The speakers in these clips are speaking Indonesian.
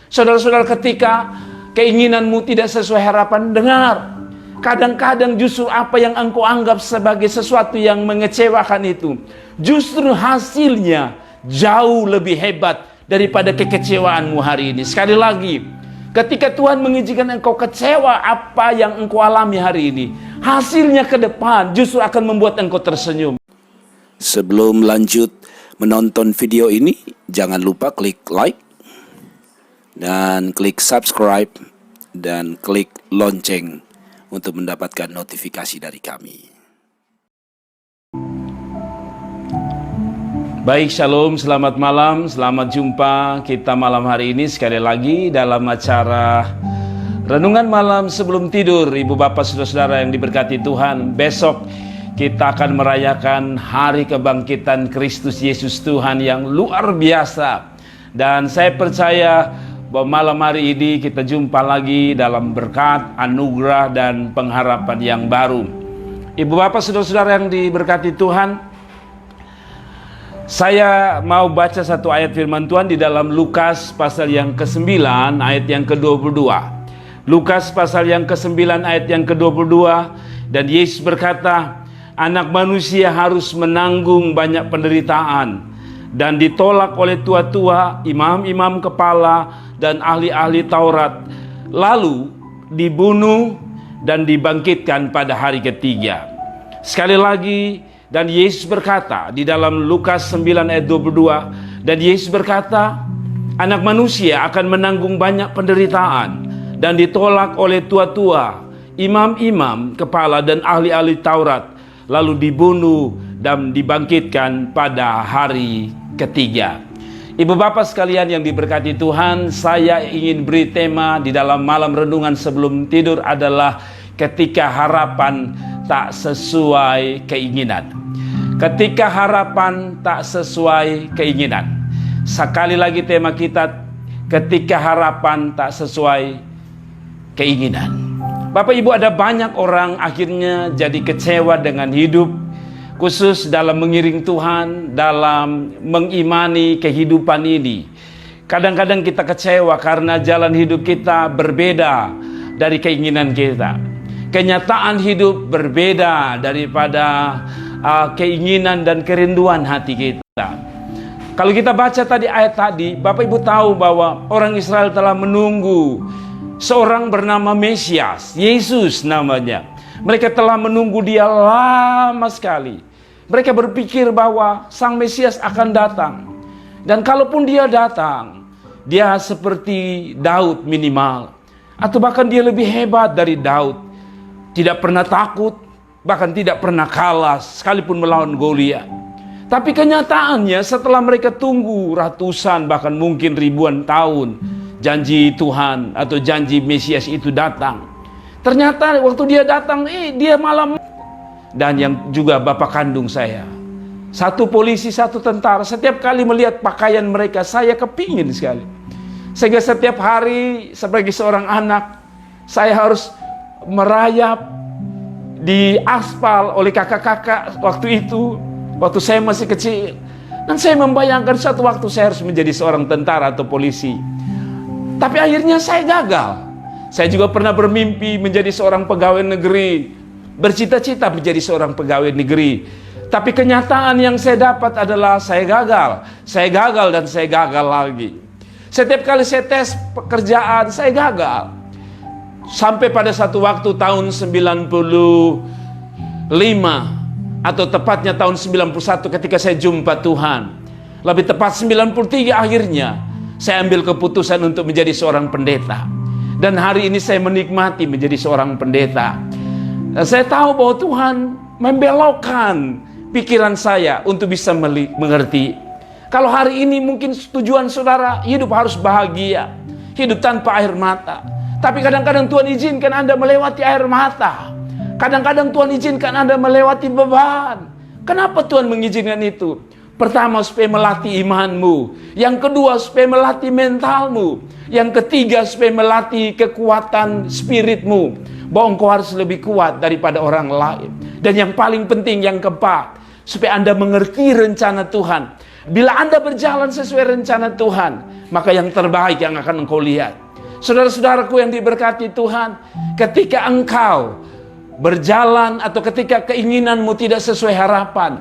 Saudara-saudara, ketika keinginanmu tidak sesuai harapan, dengar. Kadang-kadang justru apa yang engkau anggap sebagai sesuatu yang mengecewakan itu, justru hasilnya jauh lebih hebat daripada kekecewaanmu hari ini. Sekali lagi, ketika Tuhan mengizinkan engkau kecewa apa yang engkau alami hari ini, hasilnya ke depan justru akan membuat engkau tersenyum. Sebelum lanjut menonton video ini, jangan lupa klik like dan klik subscribe dan klik lonceng untuk mendapatkan notifikasi dari kami. Baik, shalom, selamat malam, selamat jumpa kita malam hari ini sekali lagi dalam acara Renungan Malam Sebelum Tidur. Ibu bapak saudara-saudara yang diberkati Tuhan, besok kita akan merayakan hari kebangkitan Kristus Yesus Tuhan yang luar biasa. Dan saya percaya bahwa malam hari ini kita jumpa lagi dalam berkat, anugerah, dan pengharapan yang baru. Ibu bapak saudara-saudara yang diberkati Tuhan, saya mau baca satu ayat firman Tuhan di dalam Lukas pasal yang ke-9 ayat yang ke-22. Lukas pasal yang ke-9 ayat yang ke-22. Dan Yesus berkata, anak manusia harus menanggung banyak penderitaan dan ditolak oleh tua-tua, imam-imam kepala, dan ahli-ahli Taurat, lalu dibunuh dan dibangkitkan pada hari ketiga. Sekali lagi, dan Yesus berkata di dalam Lukas 9 ayat 22, dan Yesus berkata, anak manusia akan menanggung banyak penderitaan dan ditolak oleh tua-tua, imam-imam kepala, dan ahli-ahli Taurat, lalu dibunuh dan dibangkitkan pada hari ketiga. Ibu bapak sekalian yang diberkati Tuhan, saya ingin beri tema di dalam malam renungan sebelum tidur adalah ketika harapan tak sesuai keinginan. Ketika harapan tak sesuai keinginan. Sekali lagi tema kita, ketika harapan tak sesuai keinginan. Bapak Ibu, ada banyak orang akhirnya jadi kecewa dengan hidup, khusus dalam mengiring Tuhan, dalam mengimani kehidupan ini. Kadang-kadang kita kecewa karena jalan hidup kita berbeda dari keinginan kita. Kenyataan hidup berbeda daripada keinginan dan kerinduan hati kita. Kalau kita baca tadi ayat tadi, Bapak Ibu tahu bahwa orang Israel telah menunggu seorang bernama Mesias, Yesus namanya. Mereka telah menunggu dia lama sekali. Mereka berpikir bahwa Sang Mesias akan datang. Dan kalaupun dia datang, dia seperti Daud minimal. Atau bahkan dia lebih hebat dari Daud. Tidak pernah takut, bahkan tidak pernah kalah sekalipun melawan Goliat. Tapi kenyataannya setelah mereka tunggu ratusan bahkan mungkin ribuan tahun, janji Tuhan atau janji Mesias itu datang. Ternyata waktu dia datang, dia malah. Dan yang juga bapak kandung saya, satu polisi, satu tentara, setiap kali melihat pakaian mereka, saya kepingin sekali. Sehingga setiap hari sebagai seorang anak, saya harus merayap di aspal oleh kakak-kakak waktu itu, waktu saya masih kecil. Dan saya membayangkan suatu waktu saya harus menjadi seorang tentara atau polisi. Tapi akhirnya saya gagal. Saya juga pernah bermimpi menjadi seorang pegawai negeri, bercita-cita menjadi seorang pegawai negeri. Tapi kenyataan yang saya dapat adalah saya gagal dan saya gagal lagi. Setiap kali saya tes pekerjaan, saya gagal. Sampai pada satu waktu tahun 95 atau tepatnya tahun 91 ketika saya jumpa Tuhan. Lebih tepat 93 akhirnya saya ambil keputusan untuk menjadi seorang pendeta. Dan hari ini saya menikmati menjadi seorang pendeta. Dan saya tahu bahwa Tuhan membelokkan pikiran saya untuk bisa mengerti. Kalau hari ini mungkin tujuan saudara hidup harus bahagia, hidup tanpa air mata. Tapi kadang-kadang Tuhan izinkan Anda melewati air mata. Kadang-kadang Tuhan izinkan Anda melewati beban. Kenapa Tuhan mengizinkan itu? Pertama, supaya melatih imanmu. Yang kedua, supaya melatih mentalmu. Yang ketiga, supaya melatih kekuatan spiritmu. Bahwa engkau harus lebih kuat daripada orang lain. Dan yang paling penting, yang keempat, supaya Anda mengerti rencana Tuhan. Bila Anda berjalan sesuai rencana Tuhan, maka yang terbaik yang akan engkau lihat. Saudara-saudaraku yang diberkati Tuhan, ketika engkau berjalan atau ketika keinginanmu tidak sesuai harapan,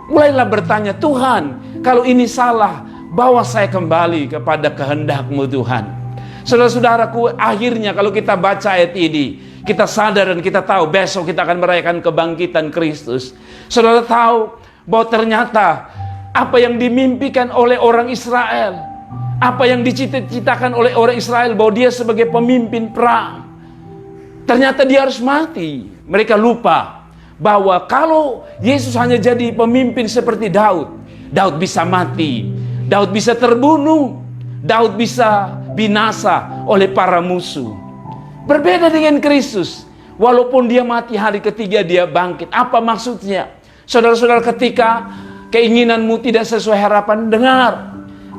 mulailah bertanya, Tuhan, kalau ini salah, bawa saya kembali kepada kehendak-Mu Tuhan. Saudara-saudaraku, akhirnya kalau kita baca ayat ini, kita sadar dan kita tahu besok kita akan merayakan kebangkitan Kristus. Saudara tahu bahwa ternyata apa yang dimimpikan oleh orang Israel, apa yang dicita-citakan oleh orang Israel bahwa dia sebagai pemimpin perang, ternyata dia harus mati. Mereka lupa bahwa kalau Yesus hanya jadi pemimpin seperti Daud, Daud bisa mati, Daud bisa terbunuh, Daud bisa binasa oleh para musuh. Berbeda dengan Kristus, walaupun dia mati hari ketiga dia bangkit. Apa maksudnya? Saudara-saudara, ketika keinginanmu tidak sesuai harapan, dengar.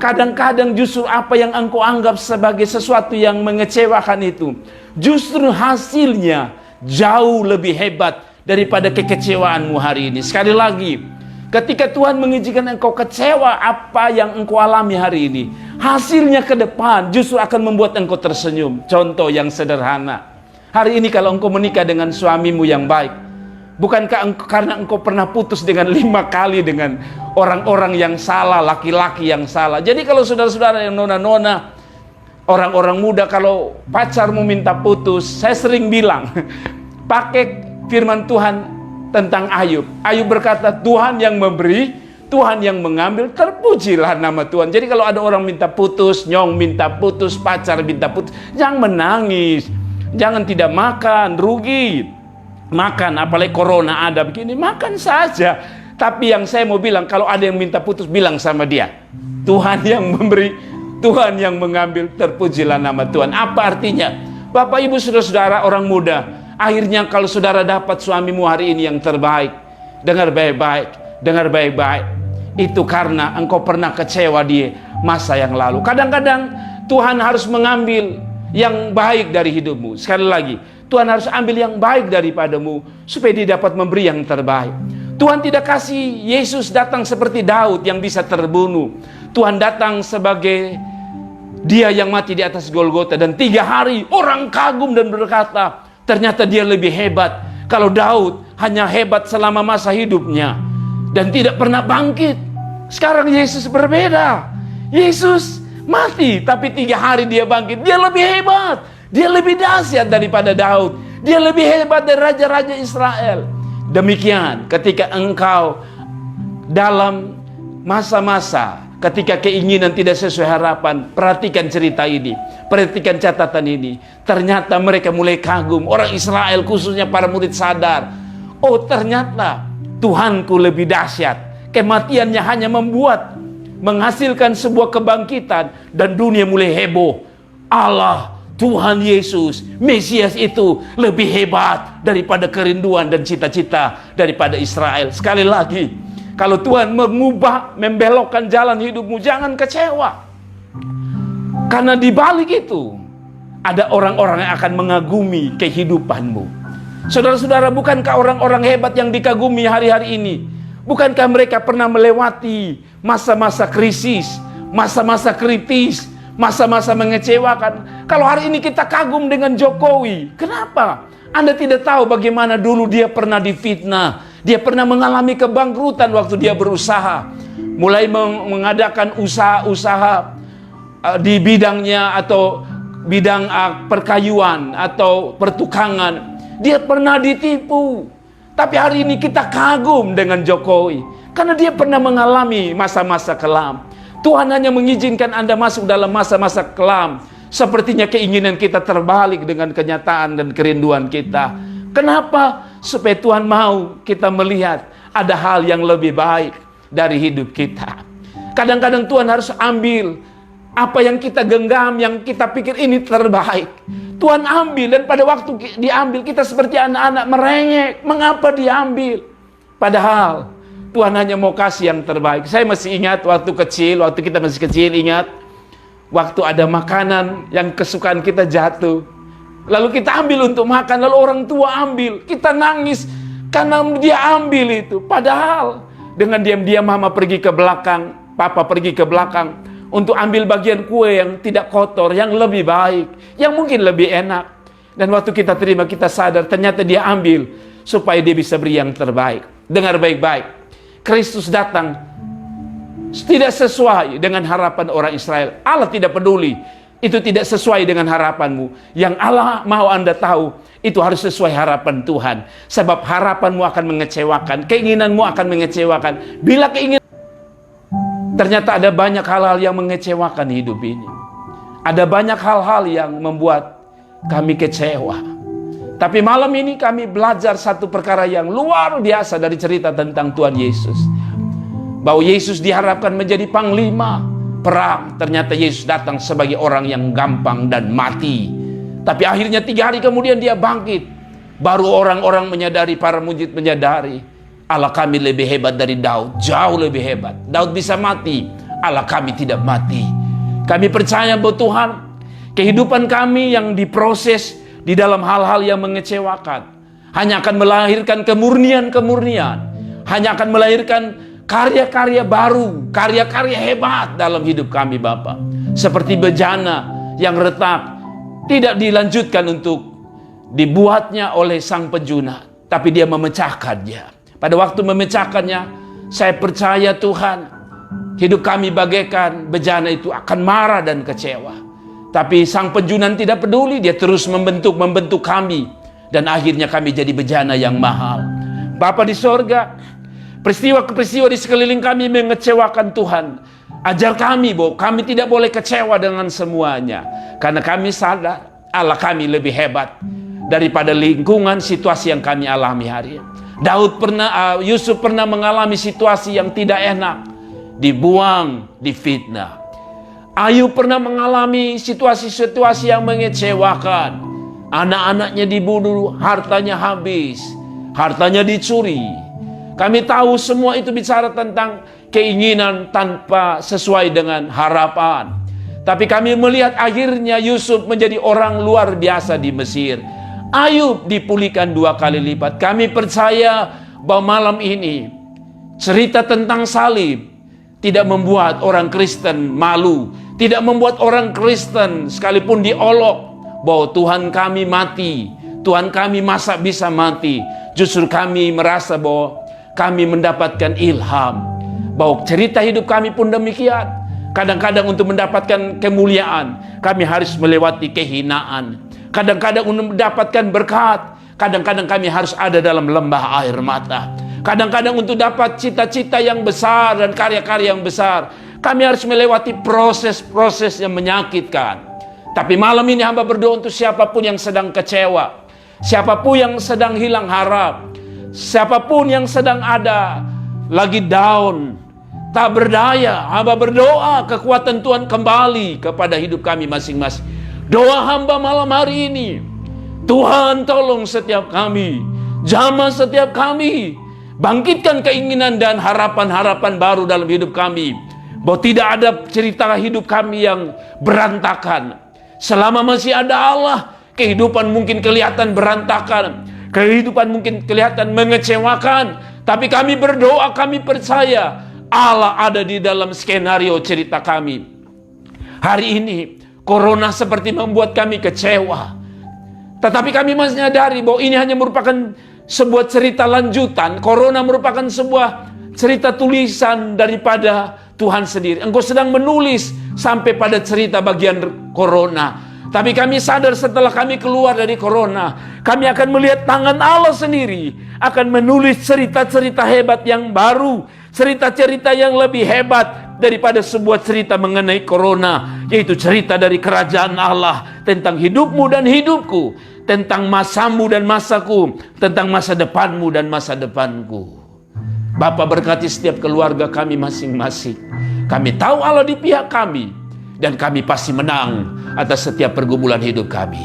Kadang-kadang justru apa yang engkau anggap sebagai sesuatu yang mengecewakan itu, justru hasilnya jauh lebih hebat daripada kekecewaanmu hari ini. Sekali lagi, ketika Tuhan mengizinkan engkau kecewa apa yang engkau alami hari ini, hasilnya ke depan justru akan membuat engkau tersenyum. Contoh yang sederhana. Hari ini kalau engkau menikah dengan suamimu yang baik, bukankah karena engkau pernah putus dengan 5 kali dengan orang-orang yang salah, laki-laki yang salah. Jadi kalau saudara-saudara yang nona-nona, orang-orang muda, kalau pacarmu minta putus, saya sering bilang, pakai firman Tuhan tentang Ayub. Ayub berkata, Tuhan yang memberi, Tuhan yang mengambil, terpujilah nama Tuhan. Jadi kalau ada orang minta putus, nyong minta putus, pacar minta putus, jangan menangis, jangan tidak makan, rugi. Makan, apalagi corona ada begini, makan saja. Tapi yang saya mau bilang, kalau ada yang minta putus, bilang sama dia, Tuhan yang memberi, Tuhan yang mengambil, terpujilah nama Tuhan. Apa artinya? Bapak, Ibu, saudara-saudara, orang muda, akhirnya kalau saudara dapat suamimu hari ini yang terbaik, dengar baik-baik, dengar baik-baik. Itu karena engkau pernah kecewa di masa yang lalu. Kadang-kadang Tuhan harus mengambil yang baik dari hidupmu. Sekali lagi, Tuhan harus ambil yang baik daripadamu supaya dia dapat memberi yang terbaik. Tuhan tidak kasih Yesus datang seperti Daud yang bisa terbunuh. Tuhan datang sebagai dia yang mati di atas Golgota, dan 3 hari orang kagum dan berkata, ternyata dia lebih hebat. Kalau Daud hanya hebat selama masa hidupnya dan tidak pernah bangkit, sekarang Yesus berbeda. Yesus mati tapi 3 hari dia bangkit. Dia lebih hebat, dia lebih dahsyat daripada Daud, dia lebih hebat dari raja-raja Israel. Demikian ketika engkau dalam masa-masa ketika keinginan tidak sesuai harapan, perhatikan cerita ini, perhatikan catatan ini. Ternyata mereka mulai kagum. Orang Israel khususnya para murid sadar, oh ternyata Tuhanku lebih dahsyat. Kematiannya hanya menghasilkan sebuah kebangkitan, dan dunia mulai heboh. Allah, Tuhan Yesus, Mesias itu lebih hebat daripada kerinduan dan cita-cita daripada Israel. Sekali lagi, kalau Tuhan mengubah, membelokkan jalan hidupmu, jangan kecewa. Karena di balik itu ada orang-orang yang akan mengagumi kehidupanmu. Saudara-saudara, bukankah orang-orang hebat yang dikagumi hari-hari ini, bukankah mereka pernah melewati masa-masa krisis, masa-masa kritis, masa-masa mengecewakan? Kalau hari ini kita kagum dengan Jokowi, kenapa? Anda tidak tahu bagaimana dulu dia pernah difitnah, dia pernah mengalami kebangkrutan waktu dia berusaha, mulai mengadakan usaha-usaha di bidangnya atau bidang perkayuan atau pertukangan. Dia pernah ditipu. Tapi hari ini kita kagum dengan Jokowi karena dia pernah mengalami masa-masa kelam. Tuhan hanya mengizinkan Anda masuk dalam masa-masa kelam. Sepertinya keinginan kita terbalik dengan kenyataan dan kerinduan kita. Kenapa? Supaya Tuhan mau kita melihat ada hal yang lebih baik dari hidup kita. Kadang-kadang Tuhan harus ambil apa yang kita genggam, yang kita pikir ini terbaik. Tuhan ambil, dan pada waktu diambil kita seperti anak-anak merengek. Mengapa diambil? Padahal Tuhan hanya mau kasih yang terbaik. Saya masih ingat waktu kecil, waktu kita masih kecil, ingat waktu ada makanan yang kesukaan kita jatuh, lalu kita ambil untuk makan, lalu orang tua ambil, kita nangis karena dia ambil itu. Padahal dengan diam-diam mama pergi ke belakang Papa pergi ke belakang untuk ambil bagian kue yang tidak kotor, yang lebih baik, yang mungkin lebih enak. Dan waktu kita terima, kita sadar ternyata dia ambil supaya dia bisa beri yang terbaik. Dengar baik-baik, Kristus datang tidak sesuai dengan harapan orang Israel. Allah tidak peduli, itu tidak sesuai dengan harapanmu. Yang Allah mau Anda tahu, itu harus sesuai harapan Tuhan. Sebab harapanmu akan mengecewakan, keinginanmu akan mengecewakan. Bila keinginan, ternyata ada banyak hal-hal yang mengecewakan hidup ini. Ada banyak hal-hal yang membuat kami kecewa. Tapi malam ini kami belajar satu perkara yang luar biasa dari cerita tentang Tuhan Yesus. Bahwa Yesus diharapkan menjadi panglima perang. Ternyata Yesus datang sebagai orang yang gampang dan mati. Tapi akhirnya 3 hari kemudian dia bangkit. Baru orang-orang menyadari, para mujid menyadari, Allah kami lebih hebat dari Daud, jauh lebih hebat. Daud bisa mati, Allah kami tidak mati. Kami percaya bahwa Tuhan, kehidupan kami yang diproses di dalam hal-hal yang mengecewakan, hanya akan melahirkan kemurnian-kemurnian, hanya akan melahirkan karya-karya baru, karya-karya hebat dalam hidup kami Bapa. Seperti bejana yang retak, tidak dilanjutkan untuk dibuatnya oleh sang penjuna, tapi dia memecahkannya. Pada waktu memecahkannya, saya percaya Tuhan, hidup kami bagaikan bejana itu akan marah dan kecewa. Tapi sang penjuna tidak peduli, dia terus membentuk kami. Dan akhirnya kami jadi bejana yang mahal. Bapa di sorga, peristiwa-peristiwa di sekeliling kami mengecewakan Tuhan. Ajar kami bahwa kami tidak boleh kecewa dengan semuanya. Karena kami sadar Allah kami lebih hebat daripada lingkungan situasi yang kami alami hari ini. Yusuf pernah mengalami situasi yang tidak enak, dibuang, difitnah. Ayub pernah mengalami situasi-situasi yang mengecewakan. Anak-anaknya dibunuh, hartanya habis, hartanya dicuri. Kami tahu semua itu bicara tentang keinginan tanpa sesuai dengan harapan. Tapi kami melihat akhirnya Yusuf menjadi orang luar biasa di Mesir. Ayub dipulihkan 2 kali lipat. Kami percaya bahwa malam ini cerita tentang salib tidak membuat orang Kristen malu, tidak membuat orang Kristen sekalipun diolok bahwa Tuhan kami mati, Tuhan kami masa bisa mati. Justru kami merasa bahwa kami mendapatkan ilham, bahwa cerita hidup kami pun demikian. Kadang-kadang untuk mendapatkan kemuliaan, kami harus melewati kehinaan. Kadang-kadang untuk mendapatkan berkat, kadang-kadang kami harus ada dalam lembah air mata. Kadang-kadang untuk dapat cita-cita yang besar dan karya-karya yang besar, kami harus melewati proses-proses yang menyakitkan. Tapi malam ini hamba berdoa untuk siapapun yang sedang kecewa, siapapun yang sedang hilang harap, siapapun yang sedang ada lagi down, tak berdaya. Hamba berdoa kekuatan Tuhan kembali kepada hidup kami masing-masing. Doa hamba malam hari ini, Tuhan tolong setiap kami, jamah setiap kami, bangkitkan keinginan dan harapan-harapan baru dalam hidup kami. Bahwa tidak ada cerita hidup kami yang berantakan. Selama masih ada Allah, kehidupan mungkin kelihatan berantakan, kehidupan mungkin kelihatan mengecewakan. Tapi kami berdoa, kami percaya Allah ada di dalam skenario cerita kami. Hari ini Corona seperti membuat kami kecewa. Tetapi kami masih menyadari bahwa ini hanya merupakan sebuah cerita lanjutan. Corona merupakan sebuah cerita tulisan daripada Tuhan sendiri. Engkau sedang menulis sampai pada cerita bagian Corona. Tapi kami sadar setelah kami keluar dari Corona, kami akan melihat tangan Allah sendiri akan menulis cerita-cerita hebat yang baru, cerita-cerita yang lebih hebat daripada sebuah cerita mengenai Corona, yaitu cerita dari kerajaan Allah tentang hidupmu dan hidupku, tentang masamu dan masaku, tentang masa depanmu dan masa depanku. Bapa berkati setiap keluarga kami masing-masing. Kami tahu Allah di pihak kami, dan kami pasti menang atas setiap pergumulan hidup kami.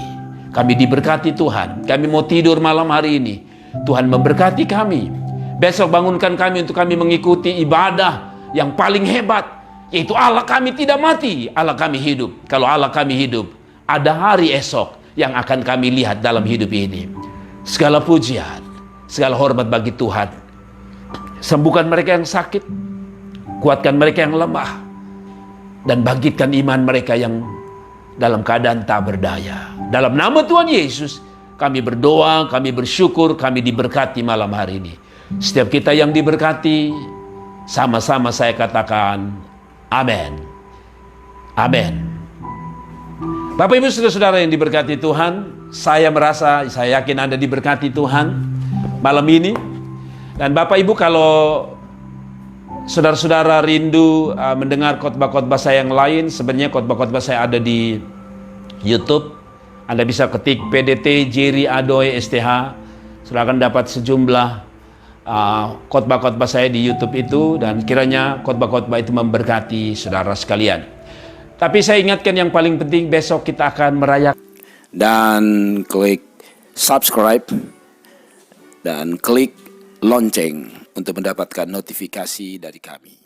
Kami diberkati Tuhan. Kami mau tidur malam hari ini, Tuhan memberkati kami. Besok bangunkan kami untuk kami mengikuti ibadah yang paling hebat, yaitu Allah kami tidak mati, Allah kami hidup. Kalau Allah kami hidup, ada hari esok yang akan kami lihat dalam hidup ini. Segala pujian, segala hormat bagi Tuhan. Sembuhkan mereka yang sakit, kuatkan mereka yang lemah, dan bangkitkan iman mereka yang dalam keadaan tak berdaya. Dalam nama Tuhan Yesus, kami berdoa, kami bersyukur, kami diberkati malam hari ini. Setiap kita yang diberkati, sama-sama saya katakan, amin. Amin. Bapak Ibu saudara-saudara yang diberkati Tuhan, saya yakin Anda diberkati Tuhan malam ini. Dan Bapak Ibu, kalau saudara-saudara rindu mendengar khotbah-khotbah saya yang lain, sebenarnya khotbah-khotbah saya ada di YouTube. Anda bisa ketik PDT Jerry Adoy STH. Saudara akan dapat sejumlah khotbah-khotbah saya di YouTube itu, dan kiranya khotbah-khotbah itu memberkati saudara sekalian. Tapi saya ingatkan yang paling penting, besok kita akan merayakan. Dan klik subscribe dan klik lonceng untuk mendapatkan notifikasi dari kami.